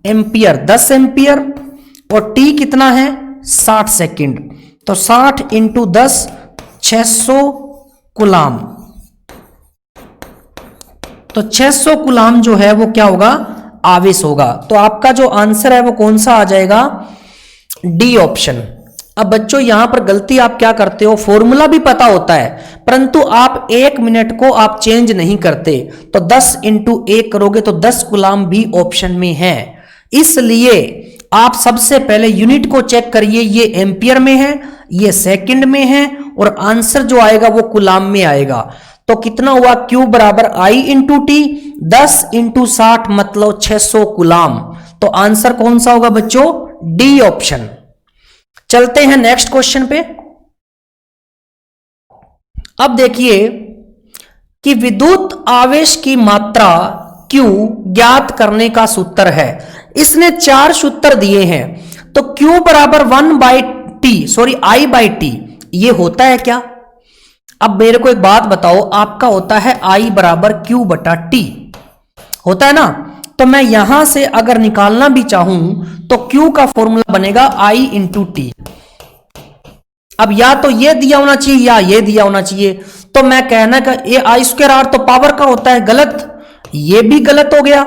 एम्पियर 10 एम्पियर और T कितना है 60 सेकंड। तो 60 इंटू 10 600 कुलाम। तो 600 कुलाम जो है वो क्या होगा आवेश होगा। तो आपका जो आंसर है वो कौन सा आ जाएगा, डी ऑप्शन। अब बच्चों यहां पर गलती आप क्या करते हो, फॉर्मूला भी पता होता है परंतु आप 1 मिनट को आप चेंज नहीं करते। तो 10 इंटू 1 करोगे तो 10 कुलाम भी ऑप्शन में है, इसलिए आप सबसे पहले यूनिट को चेक करिए, ये एम्पियर में है ये सेकंड में है, और आंसर जो आएगा वो कुलाम में आएगा। तो कितना हुआ Q बराबर I इंटू टी, 10 इंटू 60 मतलब 600 कुलाम। तो आंसर कौन सा होगा बच्चों, डी ऑप्शन। चलते हैं नेक्स्ट क्वेश्चन पे। अब देखिए कि विद्युत आवेश की मात्रा Q ज्ञात करने का सूत्र है। इसने 4 सूत्र दिए हैं। तो Q बराबर 1/T I by T, ये होता है क्या। अब मेरे को एक बात बताओ, आपका होता है I बराबर Q बटा T होता है ना। तो मैं यहां से अगर निकालना भी चाहूं तो Q का फॉर्मूला बनेगा I इंटू टी। अब या तो ये दिया होना चाहिए या ये दिया होना चाहिए। तो मैं कहना का ये I²R तो पावर का होता है, गलत, ये भी गलत हो गया।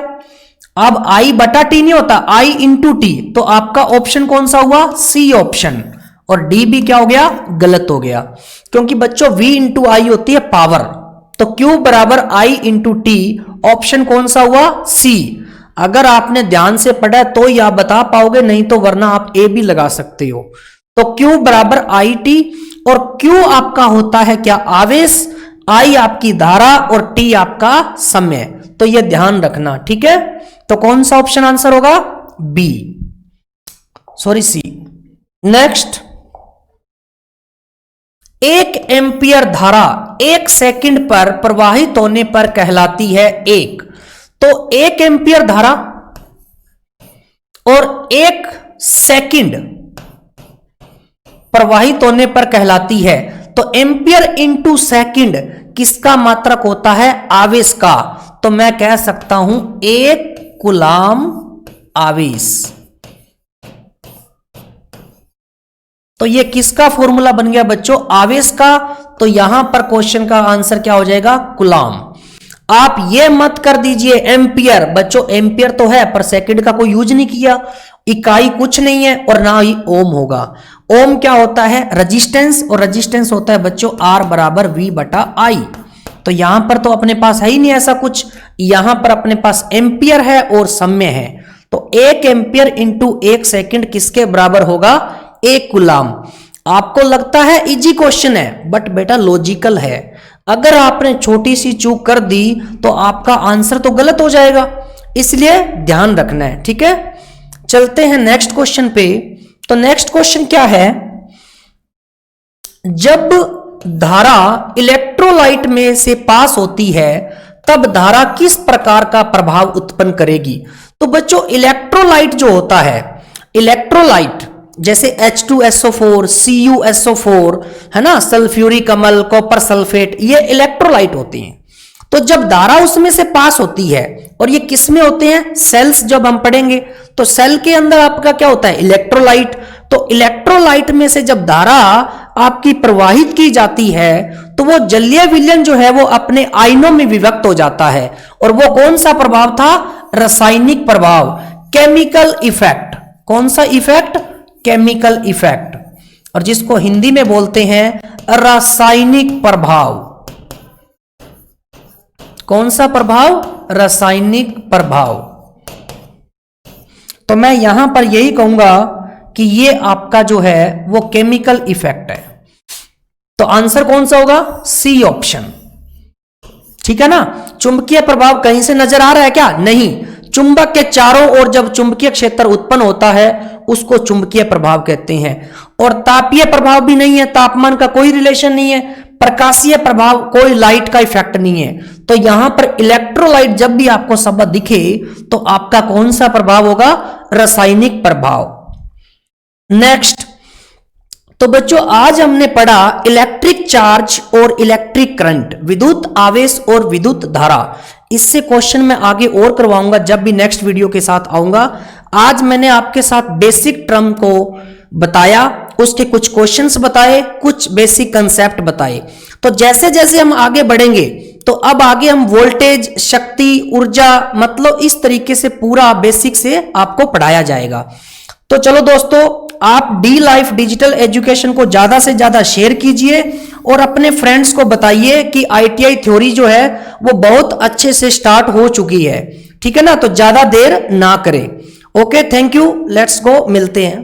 अब I बटा टी नहीं होता, I इंटू टी। तो आपका ऑप्शन कौन सा हुआ, सी ऑप्शन। और डी भी क्या हो गया, गलत हो गया, क्योंकि बच्चों V इंटू आई होती है पावर। तो Q बराबर I इंटू टी, ऑप्शन कौन सा हुआ, सी। अगर आपने ध्यान से पढ़ा तो या बता पाओगे, नहीं तो वरना आप ए भी लगा सकते हो। तो Q बराबर आई टी, और Q आपका होता है क्या आवेश, I आपकी धारा और T आपका समय। तो ये ध्यान रखना, ठीक है। तो कौन सा ऑप्शन आंसर होगा, सी। नेक्स्ट, 1 एम्पियर धारा 1 सेकंड पर प्रवाहित होने पर कहलाती है 1। तो 1 एम्पियर धारा और 1 सेकंड प्रवाहित होने पर कहलाती है। तो एम्पियर इंटू सेकंड किसका मात्रक होता है, आवेश का। तो मैं कह सकता हूं 1 कुलाम आवेश। तो ये किसका फॉर्मूला बन गया बच्चों, आवेश का। तो यहां पर क्वेश्चन का आंसर क्या हो जाएगा, कुलाम। आप ये मत कर दीजिए एम्पियर, बच्चों एम्पियर तो है पर सेकंड का कोई यूज नहीं किया, इकाई कुछ नहीं है और ना ही ओम होगा। ओम क्या होता है, रेजिस्टेंस, और रेजिस्टेंस होता है बच्चों R बराबर V बटा I। तो यहां पर तो अपने पास है ही नहीं ऐसा कुछ, यहां पर अपने पास एम्पियर है और समय है। तो 1 एम्पियर इंटू 1 सेकंड किसके बराबर होगा, 1 कुलाम। आपको लगता है इजी क्वेश्चन है, बट बेटा लॉजिकल है। अगर आपने छोटी सी चूक कर दी तो आपका आंसर तो गलत हो जाएगा, इसलिए ध्यान रखना है, ठीक है। चलते हैं नेक्स्ट क्वेश्चन पे। तो नेक्स्ट क्वेश्चन क्या है, जब धारा इलेक्ट्रोलाइट में से पास होती है तब धारा किस प्रकार का प्रभाव उत्पन्न करेगी। तो बच्चों इलेक्ट्रोलाइट जो होता है, इलेक्ट्रोलाइट जैसे H2SO4, CuSO4 है ना, सल्फ्यूरिक अम्ल, कॉपर सल्फेट, ये इलेक्ट्रोलाइट होती हैं। तो जब धारा उसमें से पास होती है, और ये किस में होते हैं, सेल्स जब हम पढ़ेंगे, तो सेल के अंदर आपका क्या होता है, इलेक्ट्रोलाइट। तो इलेक्ट्रोलाइट में से जब धारा आपकी प्रवाहित की जाती है तो वो जलीय विलयन जो है वो अपने आयनों में विभक्त हो जाता है। और वो कौन सा प्रभाव था, रासायनिक प्रभाव, केमिकल इफेक्ट। कौन सा इफेक्ट, केमिकल इफेक्ट, और जिसको हिंदी में बोलते हैं रासायनिक प्रभाव। कौन सा प्रभाव, रासायनिक प्रभाव। तो मैं यहां पर यही कहूंगा कि ये आपका जो है वो केमिकल इफेक्ट है। तो आंसर कौन सा होगा, सी ऑप्शन। ठीक है ना। चुंबकीय प्रभाव कहीं से नजर आ रहा है क्या, नहीं। चुंबक के चारों ओर जब चुंबकीय क्षेत्र उत्पन्न होता है उसको चुंबकीय प्रभाव कहते हैं। और तापीय प्रभाव भी नहीं है, तापमान का कोई रिलेशन नहीं है। प्रकाशीय प्रभाव, कोई लाइट का इफेक्ट नहीं है। तो यहां पर इलेक्ट्रोलाइट जब भी आपको शब्द दिखे तो आपका कौन सा प्रभाव होगा, रासायनिक प्रभाव। नेक्स्ट, तो बच्चों आज हमने पढ़ा इलेक्ट्रिक चार्ज और इलेक्ट्रिक करंट, विद्युत आवेश और विद्युत धारा। इससे क्वेश्चन मैं आगे और करवाऊंगा जब भी नेक्स्ट वीडियो के साथ आऊंगा। आज मैंने आपके साथ बेसिक टर्म को बताया, उसके कुछ क्वेश्चंस बताए, कुछ बेसिक कंसेप्ट बताए। तो जैसे जैसे हम आगे बढ़ेंगे तो अब आगे हम वोल्टेज, शक्ति, ऊर्जा, मतलब इस तरीके से पूरा बेसिक से आपको पढ़ाया जाएगा। तो चलो दोस्तों, आप डी लाइफ डिजिटल एजुकेशन को ज्यादा से ज्यादा शेयर कीजिए और अपने फ्रेंड्स को बताइए कि आईटीआई थ्योरी जो है वो बहुत अच्छे से स्टार्ट हो चुकी है। ठीक है ना, तो ज्यादा देर ना करें। Okay, thank you, let's go, मिलते हैं।